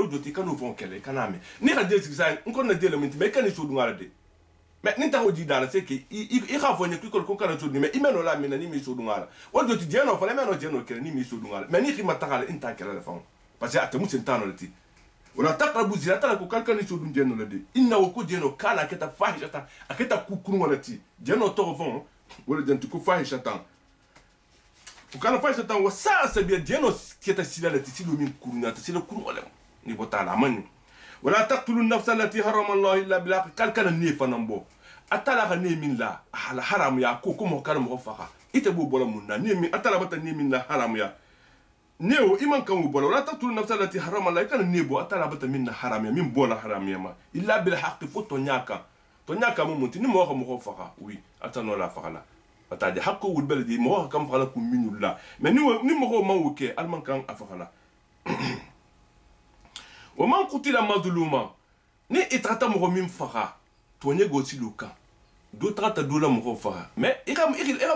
o joti kanu fon kele kaname ni ka de sigisa on kon na de le minti mais kan so dungala de mais ni ta ho di dala c'est que i ka fo ni ko kan so di mais imeno la mina ni mi so dungala o joti je no fa le meno je no kele ni mi so dungala mais ni ki matakala inta kele la fon parce que atamu sentano le ti wala taqrabu zina tala ko kalkan so dum jeno la de inna ko jeno kana keta fahishata aketa kukuru wala ti jeno to fon wala jantu ko fahishata ukana fahishata wa sa biya jeno keta silala ti silu min kuruna ta silu kuru wala ni botala amani wala taqtulu an-nafsa allati harrama Allah illa bil haqq kalkan ni fanambo atala ga ni min la hala haram ya ko mo kana mo faqa ite bo bola munna ni min atala bata ni min la haram ya neo iman kan bola wala taqtulu nafsa allati harama Allah kan nebo atala bata minna haram ya min bola haram ya ma illa bil haqq foto nyaka mo muti ni mo ko faqa oui atano la faqa la ataje haqqu wal baladi mo kam faqa kum minullah mais ni mo ko mawke alman kan afaqa la wa man qutila madluma ni itrata mo min faqa to nego siluka do trata do la mo faqa mais ira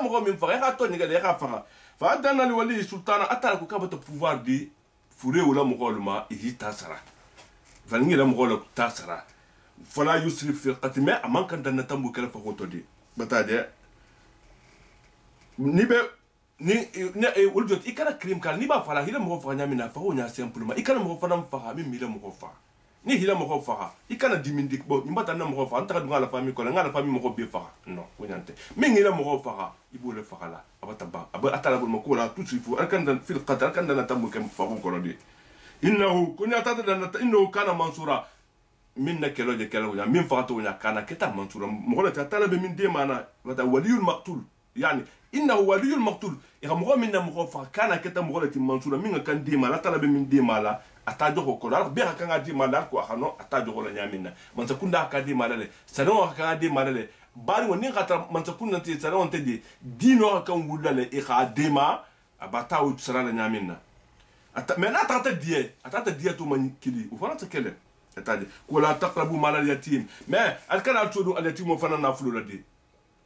mo min faqa ira to nego de ira faqa فأدنى لولي السلطان أتى لك كابة pouvoir دي فوري ولا مغول ما يجي تاسرا فنيجي لا مغول تاسرا فلا يسرف في القتل ما أمان كان دنا تمو كلا فخوتو دي بتاعي ني ولجوت إكنا كريم كان نبا فلا هلا مغول فغنيا منا فهو نيا سيمبلما إكنا مغول فنام فها مين ميلا مغول فها ni hila mo faha ikana dimindik bo imbata na mo faha antaka dunga la famille ko la famille mo be faha non wonyante mais hila mo faha ibo le faha la abata ba aba atala mo ko la tout il faut alkan fil qadr alkan na tamu kam fahu ko di innahu kunya tata na innahu kana mansura minna kelo je kelo ya min faha to nya kana keta mansura mo la tata be min de mana wata waliyul maqtul yani innahu waliyul maqtul ya mo minna mo faha kana keta mo la ti mansura min kan de mana tala be min de mala atajo ko ko be ha kan adi mala ko hano atajo ko la nyamina man sakunda ka di mala le sanon ka di mala le bari woni khata man sakunda ti sanon te di dino kan wulla le e kha dema abata u sara la nyamina men atata die to man kili u fana takele ataje ko la taqrabu mala yatim mais al kana tudu al yatim fana na fulu la di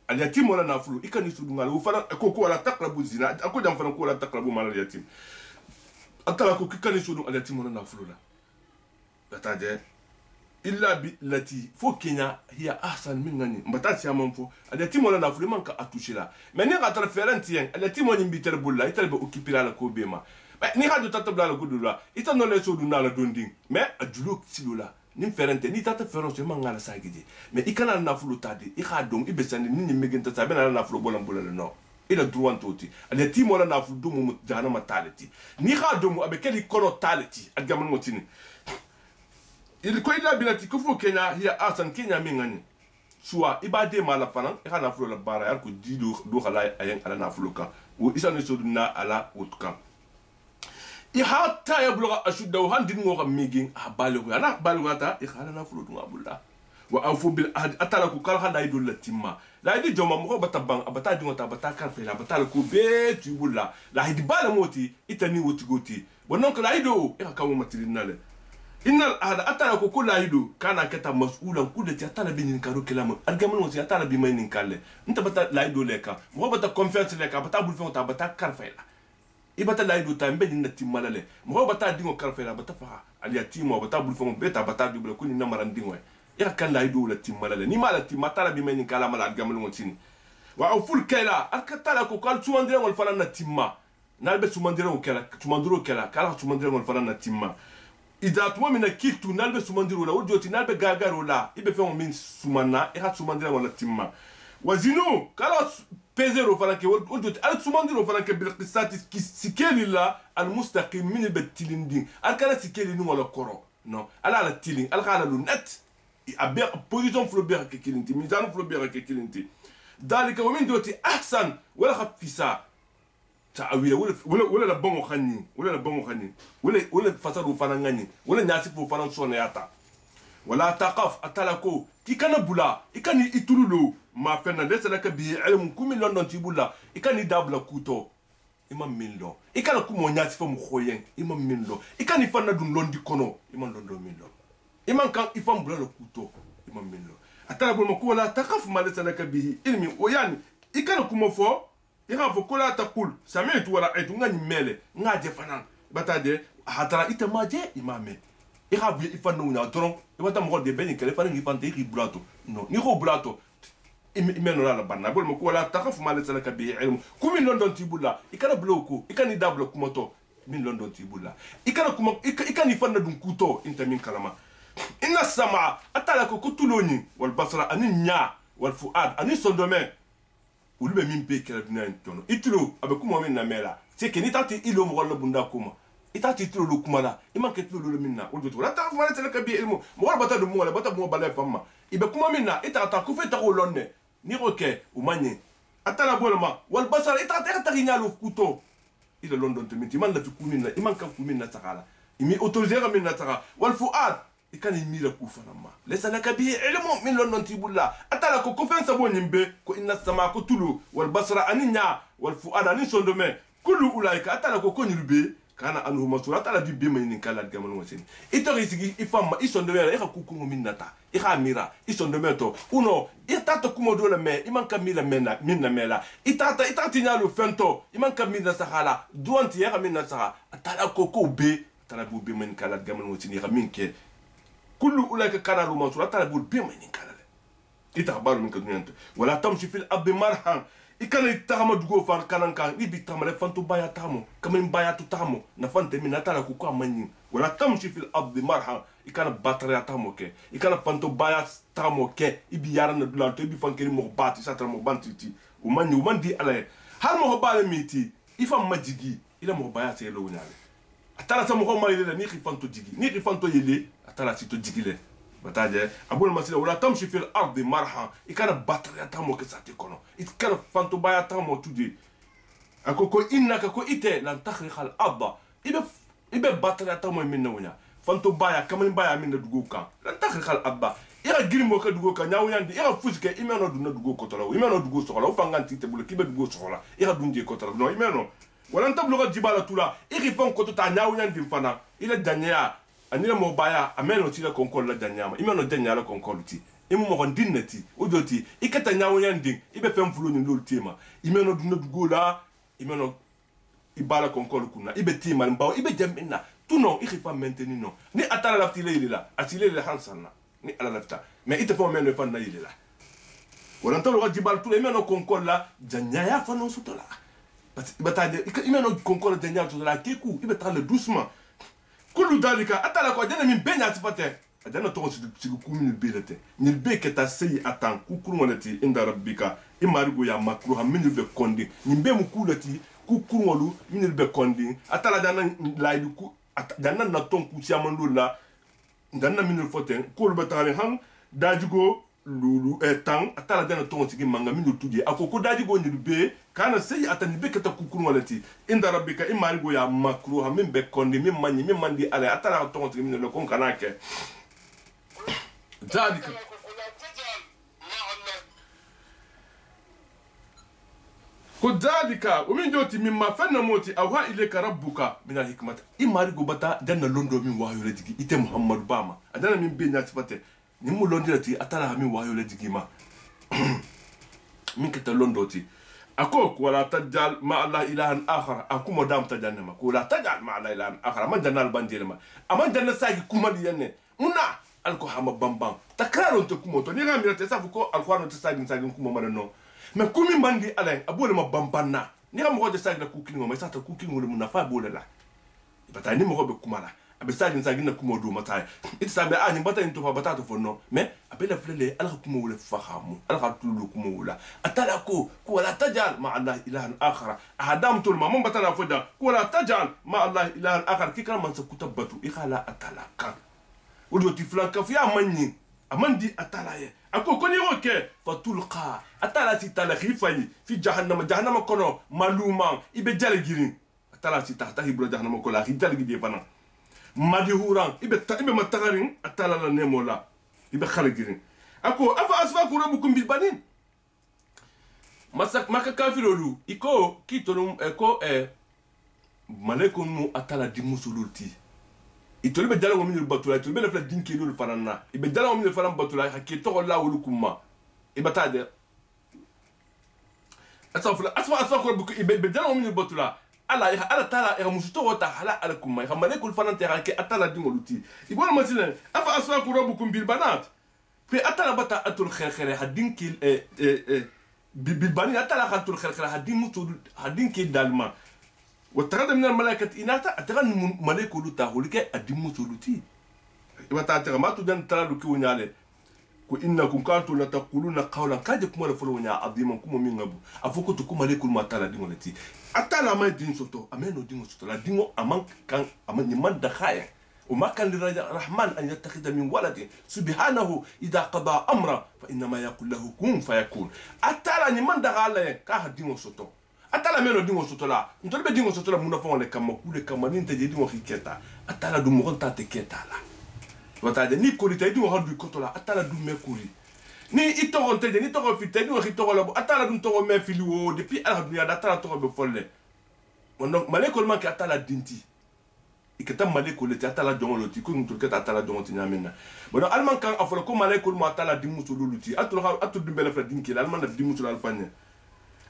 al yatim wala na fulu ikani tudu ngal u fana ko la taqrabu zina ko jam fana ko la taqrabu mala yatim atala ko kikani sunu alati mona na fulula bataje illa bi lati fo kenya hiya ahsan min ngani mbata ci amon fo alati mona na fulula man ka atushila mais ni ga transferenti yen alati moni mbiter bulla ital be occupira la ko bema ni ha do tatabla la gudula ita no le so du na la donding mais adulu silula ni ferente ni tata ference man ngala sagidi mais ikana na fulu tadi i ha dom ibe sandi ni megenta sabena na fulu bolam bulala no ila droit toti ale ti mo la na fu dumu mu jana ma taleti ni kha dumu abe keli kono taleti agaman motini il ko ila bilati ko fu kenya hiya asan kenya mingani suwa ibade mala fanan e kana fu la bara yar ko dido do khala ayen ala na fu ka wo isa ne so na ala wutka i hatta yabluga ashudda wa handin ngo kam migin abalu ana balu ta i khala na fu du ngabulla wa afu bil ahd atala ko kala handa idul latimma la idi joma mo bata bang abata dingo ta bata kar fe la bata ko be tubulla la idi bala moti itani woti goti wonon ko la ido e ka mo matirinale innal ahd atala ko kula ido kana kata mas'ulan kudati atala binin karo kelama algaman woti atala bi maynin kalle nta bata la ido leka mo bata confiance leka bata bul fe ta bata kar fe la ibata la ido ta mbeni na timalale mo bata dingo kar fe la bata fa al yatimo bata bul fe beta bata dubla kuni na marandingo ya kan la ido la timala ni mala timata la bi men kala mala gamal montini wa auful kala akatala ko kal tumandire wal fala na timma nalbe tumandire o kala tumandiro kala kala tumandire wal fala na timma ida tuma mina kitu nalbe tumandiro la wodi nalbe gagaro la ibe fe min sumana e ha tumandire wal timma wazinu kala pezero fala ke wodi al tumandiro fala ke bil qisati sikeli la al mustaqim min betilindin al kala sikeli ni wala koro non ala la tiling al kala lunat a position flobère ke kilinti mizanu flobère ke kilinti dalika wa min doti ahsan wala khafisa ta'awila wala la bongo khani wala fasaru fana ngani wala nyasi fu fana sona yata wala taqaf atalako kikana bula ikani itululo ma fenna desa ka bi ilmu kumi london tibula ikani dabla kuto imam minlo ikana kumo nyasi fu mu khoyen imam minlo ikani fana dun londi kono imam londo minlo iman kan ifam bula lo kuto imam minlo atala bo mako la taqaf ma laysa laka bihi ilmi o yani ikana kuma fo ira fo kola taqul sami'tu wa ra'aytu ngani mele ngaje fanan batade hatara ita maje imame ira bu ifan no nya doron e wata mo de beni kele fani ifan te ri bulato non ni ro bulato imeno la banna bol mo ko la takaf mal salaka bi ilmu kumi london tibula ikana bloko ikani dablo kumoto min london tibula ikana kuma ikani fanna dun kuto inta min kalama inna sama atala ko kutuloni wal basra anin nya wal fuad anin sondome ulube min be kala dunya tono itulo abe kuma min na mela c'est que ni tati ilo mo wala bunda kuma itati tulo lo kuma la imanke tulo lo minna ulbe to la takaf mal salaka bi ilmu mo wala bata dum wala bata mo bala famma ibe kuma minna itata ku fe ta ko lonne ni roke umanye atala bolma wal basar itata ta rinyalo kuto ila london te minti man la fi kumina iman kan kumina takala imi autoriser min na taka wal fuad ikani mira ku fanama laysa laka bi ilmu min london tibulla atala ko confiance bo nyimbe ko inna sama ko tulu wal basra aninya wal fuad ani sondome kullu ulaika atala ko konyirbe kana anhu masura atala bi be manin kala gamal wasini itori sigi ifama isondome ika kukungu minata ika mira isondome to uno itata kumodo la me iman kamila mena minna mela itata nyalo fento iman kamila sahala duanti ya minna saha atala ko be atala bu be manin kala gamal wasini ka minke kullu ulaika kana lu masura atala bu be manin kala ita baru min kadunyanto wala tamshi fil ardi marhan ikana itama dugo far kananka ni bitama le fanto baya tamo kamen baya to tamo na fante min atala ku kwa manyi wala tamshi fil ardi marha ikana batara tamo ke ikana fanto baya tamo ke ibi yara na dulanto ibi fankeri mo bati satra mo bantiti o manyi o mandi ala har mo bale miti ifa majigi ila mo baya se lo nyale atala sa mo ko mali le ni fanto jigi ni fanto yele atala sito jigile bataje abul masila wala tamshi fil ardi marha ikana batara tamo ke sate kono ikana fanto baya tamo tudi akoko innaka ko ite lan takhriqa al arda ibe batara tamo min nawnya fanto baya kamen baya min dugo kan lan takhriqa al arda ira girimo ka dugo kan nyawnyandi ira fuske imeno dunna dugo ko tolo imeno dugo soxla o fanganti te bulu kibe dugo soxla ira dunje ko tolo no imeno wala tabluga jibala tula iri fon ko to ta nyawnyandi fana ila danya anila mo baya ameno ti la konkol la danyama imeno danya la konkol ti imu mo ndinnati odoti ikata nyawo yanding ibe fem fulu ni lol tema imeno dunna dugola imeno ibala konkol kuna ibe tema mbaw ibe jamina tuno ikhifa maintenir no ni atala lafti leila atile le hansana ni ala lafta mais ite fo meno fanna yila wala ntolo jibal tu imeno konkol la danya ya fano sutola batade imeno konkol danya sutola keku ibe tale doucement kullu dalika atala ko dana min benya sifate adana to sigu kumin bilete nil be keta sey atan kukuru molati inda rabbika imarigo ya makru ha min be kondi nimbe mu kulati kukuru molu min be kondi atala dana laydu ku dana na ton ku siamando la dana min foten kul batale han dajigo lulu etang atala dana to sigi manga min tudie akoko dajigo nil be kana sey atan be keta kukuru molati inda rabbika imarigo ya makru ha min be kondi min manyi min mandi ale atala to sigi min le kon kanake ذلك كذلك ومن جوتي مما فن موتي أوها إليك ربك من الحكمة إما رجو بتا دنا لندو من وحي لديكي إتى محمد باما أدنا من بين ناتفته نمو لندو لتي أتلا من وحي لديكي ما من كتا لندو تي أكوك ولا تجعل مع الله إلها آخر أكو مدام تجانما ولا تجعل مع الله إلها آخر أما جنا البنديرما أما جنا ساكي كوما ديانه منا alko hama bambam takraro to kumoto ni gamira te safu ko alquran to sagin kuma mana no mais kumi mandi alen abole ma bambanna ni gam ko de sagna kukin mo sata kukin mo mun nafa bole la bata ni mo ko be kumala abe sagin na kumodo mata it sabe ani bata ni to fa bata to fonno mais abela flele ala kumo wala fahamu ala tulu kumo wala atala ko wala tajal ma allah ilahan akhar ahadam tul ma mon bata na foda wala tajal ma allah ilahan akhar kikala man sa kutabatu ikhala atala kan ودوتي فلانكا في اماني اماندي اتالاي اكو كوني روكي فتلقى اتالاتي تلاخي فاي في جهنم كونو معلوما يبي جالغيرين اتالاتي تحت هبل جهنم كولا في جالغي فانا مدهوران يبي متغارين اتالا لا نيمولا يبي خالغيرين اكو افا اسفاكم ربكم بالبنين مسك ماكا كافيرولو ايكو كيتونم اكو مالكم مو اتالا دي مسولولتي itolu be dala ngomi batula itolu be la fla dinki lolu fanana ibe dala ngomi fanan batula hakki to la wolu kuma ibatade asfa ko buku ibe dala ngomi batula ala tala e musuto wota hala ala kuma e malekul fanan te ke atala dingoluti ibon masina afa asfaku rabbukum bil banat fi atala bata atul khair hadin kil bil bani atala khatul khair hadin mutu hadin kil dalma wa tarada min al malaikati inata atagan malekul tahulike adin mutuluti ibata ta ma tu dan tala du ki wunyale ko innakum kantu la taquluna qawlan kaje kuma la folo nya adiman kuma min ngabu afoko to kuma lekul matala dingolati atala ma din soto ameno dingo soto la dingo aman kan aman ni man da khaya وما كان للرحمن ان يتخذ من ولد سبحانه اذا قضى امرا فانما يقول له كن فيكون atala ni man da gale ka dingo soto atala meno dingo soto la ntolbe dingo soto la muna fon le kam kule kam ni nte dingo khiketa atala du mo gonta te ketala wataje ni kuri tay dingo handu kotola atala du me kuri ni itoron te ni toron fi tay dingo khitoro la atala du toron me fili wo depuis ala dunya da atala toron be folle wono malekol man ki atala dinti ikata malekol te atala dongo ti ko mutul kata atala dongo ti nyamena bono alman kan afolo ko malekol mo atala dimuso luluti atu du bele fra dinki alman da dimuso alfanya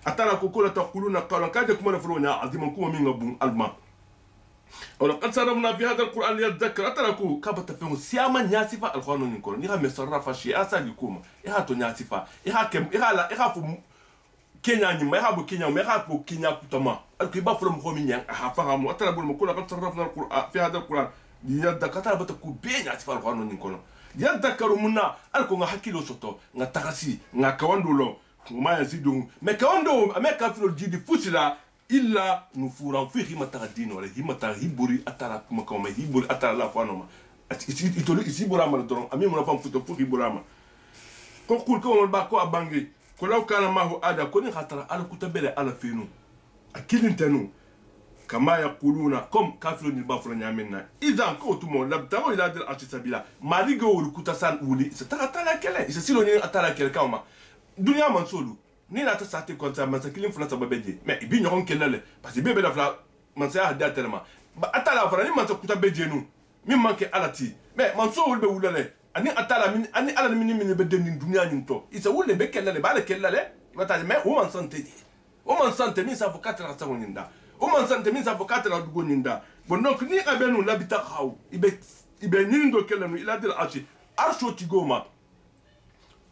atala ko ko la taquluna qala kaje kuma na furo nya aziman kuma min ngabun alman ولقد صرفنا في هذا القرآن ليذكر أتركوا كابت فيهم سياما ناسفة القانون يقول نيها مصرفة شيء أسالكم إها تو ناسفة إها كم إها لا إها فو كينيا نيما إها بو كينيا إها بو كينيا كتما الكي بافرم خومينيا إها فهموا أتركوا المقول لقد صرفنا القرآن في هذا القرآن ليذكر أتركوا بين ناسفة القانون يقول يذكروا منا ألكوا حكي لو سوتو نتغسي نكواندولو وما يزيدون مكواندو أما كافلو جيدي فوسلا illa nufuran fi himata dino wala himata hiburi atara kuma kama hiburi atara la fano ma itolu isibura ma doron ami mo na fam futo fu hibura ma ko kul ko ba ko abangi ko law kana ma hu ada ko ni khatara ala kutabele ala finu akilin tanu kama yaquluna kom kafiru ni ba fula nyamenna idan ko tumo labtawo ila dil ashabila maligo wul kutasan wuli sa takatala kele isa silo ni atala kele kama dunya man solu ni na ta sati kon sa mansa kilin fula sababe je mais ibi nyon kelale parce que bebe la fula mansa hada tellement ba atala fara ni mansa kuta beje nu mi manke alati mais manso wulbe wulale ani atala min ani ala min be den dunya ni to isa wulbe be kelale ba le kelale bata mais o man sante min sa fo 4 sa woninda o man sante min sa fo 4 du goninda bon donc ni abenu labita khaw ibe ni ndo kelanu ila dil achi arsho tigoma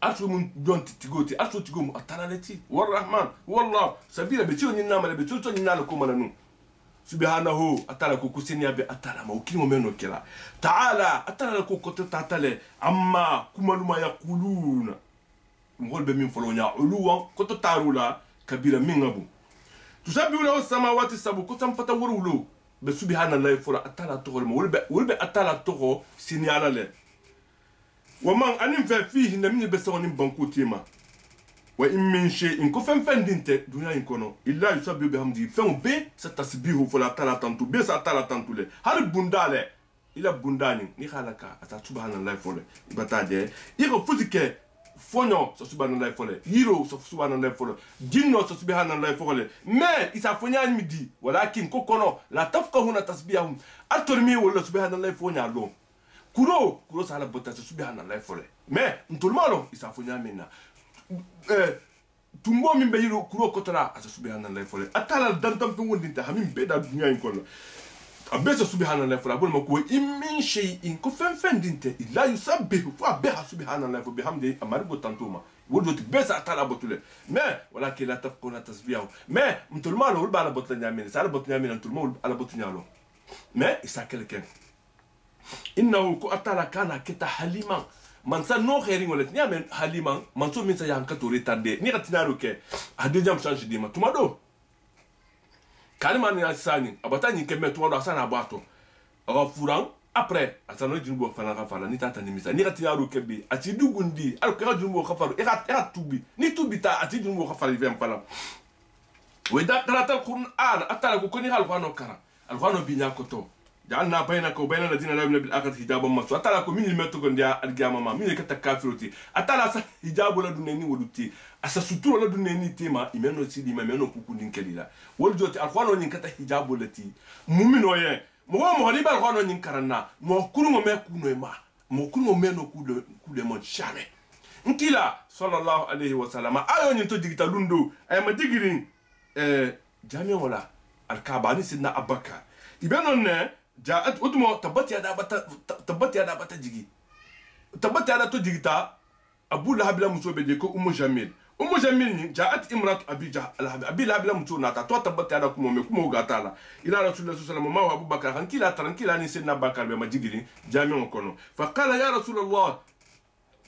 arsu mun don tigoti arsu tigom ataraleti warrahman wallah sabila be tioni na mala be tioni na ko malanu subhanahu atala ko kusenya be atala ma ukimo meno kila taala atala ko ko tatale amma kumaluma yaquluna ngol be min folonya uluwa ko to tarula kabira min ngabu tusabbihu lahu samawati sabu ko tam fata wurulo be subhanallahi fura atala to wolbe atala to sinyala le ومن أنم فيه نمني بسوني بانكو تيما وإن من شيء إنكو فن دينت دنيا إنكونو إلا يسبب بحمدي فن بي ستسبيه فلا تلا تنتو بي ستلا تنتو لي هل بندالة إلا بنداني نخالك أتا سبحان الله فولي بتاجي يغو فوزيك فونو سبحان الله فولي يرو سبحان الله فولي جنو سبحان الله فولي ما إسا فنيان مدي ولكن كوكونو لا تفقهون تسبيحهم أترمي ولا سبحان الله فوني لهم kuro sala bota subhanallah fole mais ntolmalo isafunya mena tumbo min be yiro kuro kotora asa subhanallah fole atala dantam to wondinta hamim be da dunya in kono abesa subhanallah fole abul mako min shay'in ko fen dinte illa yusabbihu fa biha subhanallah fa bihamdi amargo tantuma wodo besa atala botule mais walakin la tafquna tasbihu mais ntolmalo wol bala botla nyamena sala botla nyamena ntolmalo ala botnyalo mais isa quelqu'un إنه كأتلا كان كتا حليما من سان نو خيرين ولا تنيا من حليما من سو من سيان كتوري تادي نيغا تنارو كي هادي جام شانج ديما تومادو كالما ني ساني اباتا ني كيمي تومادو اسانا باتو او فوران après asano jinbo fana ka fala ni tata ni misa ni ga tinaru kebbi ati dugundi al ka jinbo khafaru era tubi ni tubita ati jinbo khafaru vem fala we da karata qur'an atala ko ni hal kwano kara al kwano bi nyakoto جعلنا بينك وبين الذين لا يؤمنون بالآخرة حجابا مستورا أتلا كو مين المتوكن ديا القيامة ما مين كتا كافروتي أتلا سا حجاب ولا دونيني ولوتي أسا سطور ولا دونيني تيما إمانو سيدي ما إمانو كوكو نينكاليلا والجوتي أخوانو نينكتا حجاب ولا تي مؤمن ويه مو مهليبا أخوانو نينكارنا مو كونو مكونو ما مو كونو مينو كولو من شامي نكيلا صلى الله عليه وسلم أيو نينتو ديجيتا لوندو أيما ديجيرين جامع ولا الكعبة أني سيدنا أبو بكر يبانون جاءت أدمو تبت يدا بتا جيجي تبت يدا تجيجي تا أبو لهب لا مسو بديكو أم جميل أم جميل جاءت امرأة أبي لهب لا مسو ناتا تو تبت يدا كمو غاتالا إلى رسول الله صلى الله عليه وسلم ما هو أبو بكر كان كلا أني سيدنا أبو بكر بما جيجي جامع كونو فقال يا رسول الله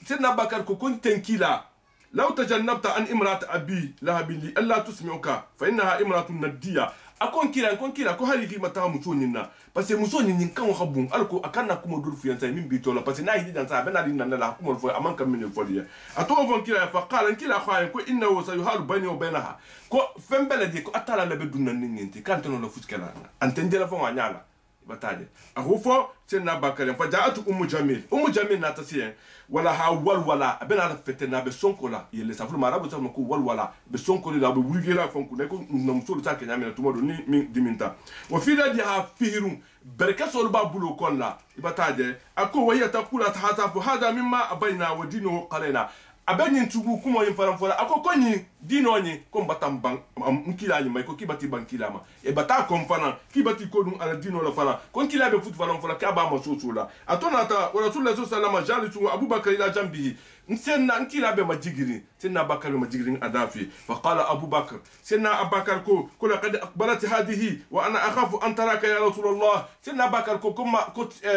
سيدنا أبو بكر كنت تنكيلا لو تجنبت عن امرأة أبي لهب لي ألا تسمعك فإنها امرأة ندية akon kila ko hali ki mata muso nyina parce que muso nyin kan wa habun alko akanna kuma dur fiyansa min bi tola parce que na hidi dan sa bena din nan la kuma fo aman kam min foliya ato von kila fa qala kila khayn ko innahu sayuhalu bayni wa baynaha ko fembele di ko atala la be dunnan ninti kan tono la fuskala antendela fo wanyala bataje ahufo senna bakari fa jaatu ummu jamil na tasiyen wala ha walwala abena la fetena be sonkola yele safulu marabu sa ko walwala be sonkoli la be wurigela fonku ne ko namsulu ta ke nyamina tumodo ni min diminta wa fi radi ha fihirun barka sol ba bulo kolla bataje ako waya taqula tahata fu hada mimma abaina wa dinu qalina abenyin tugu kuma yin faran fola akoko ni dino ni ko batam bang nkila ni mai ko kibati bankila ma e bata kom fana kibati ko dum ala dino la fana ko nkila be fut faran fola ka ba ma sosula atona ta wa rasulullah sallallahu alaihi wasallam jalisu abubakar ila jambihi nsenna nkila be majigiri senna bakar be majigiri adafi fa qala abubakar senna abubakar ko laqad aqbalat hadhihi wa ana akhafu an taraka ya rasulullah senna bakar ko kuma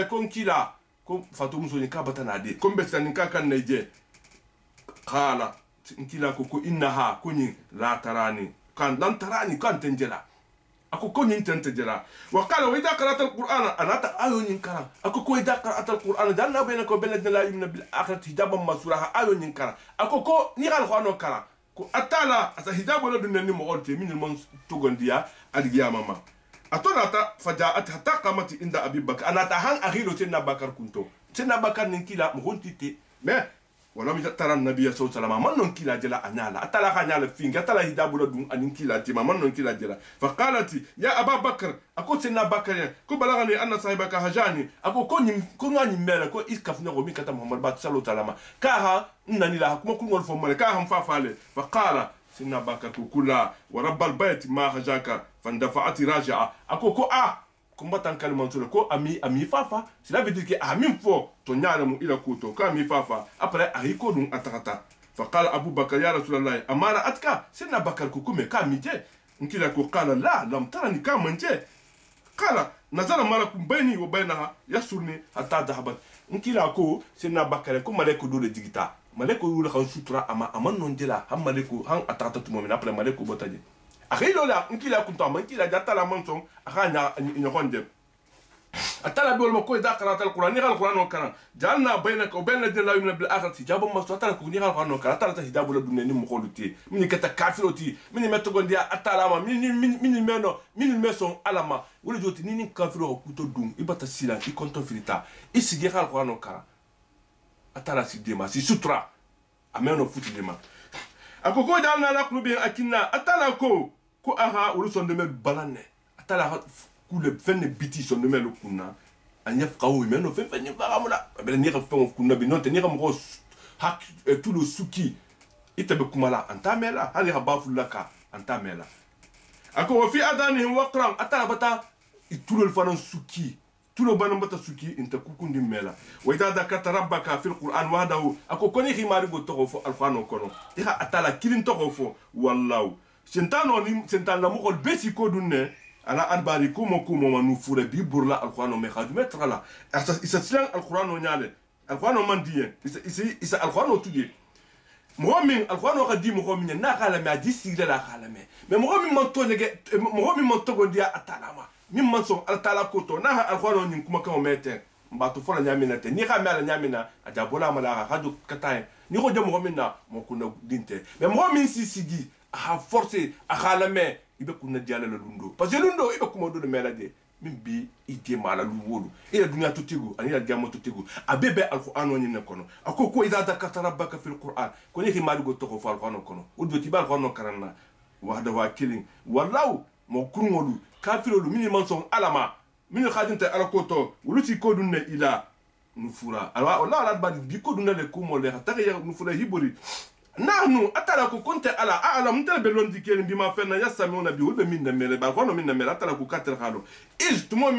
ko nkila ko fatu muso ni ka batana de ko be sanin ka kan neje قال nkila ko innaha kunyi la tarani kan lan tarani kan tenjela ako kunyi tenjela wa qala wa idha qara'ta alquran anata ayun kara ako ko idha qara'ta alquran janna bainaka wa bainal la yu'minu bil akhirati hijaban masuraha ayun kara ako ko ni gal khano kara ko atala asa hijabu la dunni mo olte min mon tugondiya adiya mama atonata fajaat hatta qamat inda abi bakr anata han akhilo tinna bakar kunto tinna bakar nkila mo hontite mais ولم ترى النبي صلى الله عليه وسلم من كلا جلا أنالا أتلا خنالا فين أتلا هداب ولدون أن كلا تما من كلا جلا فقالت يا أبا بكر أكو سيدنا بكر كو بلغني أن صاحبك هجاني أكو كوني ميلا كو إسكفنا ومي كتا محمد بات صلى الله عليه وسلم كاها نني لها كما كون الفمال كاها مفافالي فقال سيدنا بكر كلا ورب البيت ما هجاك فاندفعت راجعة أكو kumbatan kalman sura ko ami fafa cela veut dire que ami fo to nyalamu ila kuto ka ami fafa après ari ko dum atakata fa qala abu bakar ya rasulullah amara atka sinna bakar ko kume ka mi je nkila ko qala la lam tarani ka manje qala nazala malakum bayni wa baynaha yasurni hatta dhahabat nkila ko sinna bakar ko maleko do de digita maleko wula kan sutura ama non dela ham maleko han atakata tumo min après maleko botaje akilo la nkila kunta man kila jata la manson akanya nyokonde atala bol mo ko da qara'at alquran ni alquran kana janna bainaka wa bainal ladina la yu'minuna bil akhirati hijaban masutara ko ni alquran kana atala ta hijabu la dunne ni mo kholuti min kata kafiroti min metto gondia atala ma min meson alama wala joti ni kafiro ko to dum ibata sila I konto filita isigi alquran kana atala si dema si sutra ameno futi dema akoko dalna la klubi akinna atala ko aha ulu son de mel balane atala kule fenne biti son de mel kunna anyef qawi meno fenne baramula bele ni rafon kunna bi non tenir mo hak tout le suki itabe kumala antamela hali habafu laka antamela ako fi adanihim waqran atala bata tout le fanon suki tout le banon bata suki inta kukundi mela wa idha dhakarta rabbaka fil qur'an wahdahu ako koni khimari go togofo alfano kono ira atala kilin togofo wallahu sentano ni sentana mo kol besi ko dunne ala albari kumo manu fure bi burla alquran me khadu metrala isa silan alquran nyale alquran man diye isa alquran tudie mohamin alquran qadi mohamin na khala ma di sigla la khala me mohamin man to nege mohamin man to gondia atalama min man son altala ko to na alquran ni kuma ka mete mbato fola nyamina te ni khamala nyamina ajabola mala khadu katay ni ko jamo mohamin mo kuna dinte mais mohamin si sigi a forcé a khalame ibe kunna diala la lundo parce que lundo ibe kuma do mela de min bi ite mala luwolu ila dunya to tigu ani la jamo to tigu abebe alquran woni ne kono akoko idha dhakarta rabbaka fil qur'an ko ni khimali go to ko fal kono kono uddo tibal kono karanna wahda wa killing wallahu mo kurngolu kafirolu min manson alama min khadinta alakoto wuluti ko dunne ila nufura alwa Allah la badi bi ko dunne le kumo le hatta ya nufura hibori nahnu atala ko konte ala mtel be londi ken bima fenna yasamuna bi ulbe minna mele ba kono minna mele atala ko katel khalo iz tumo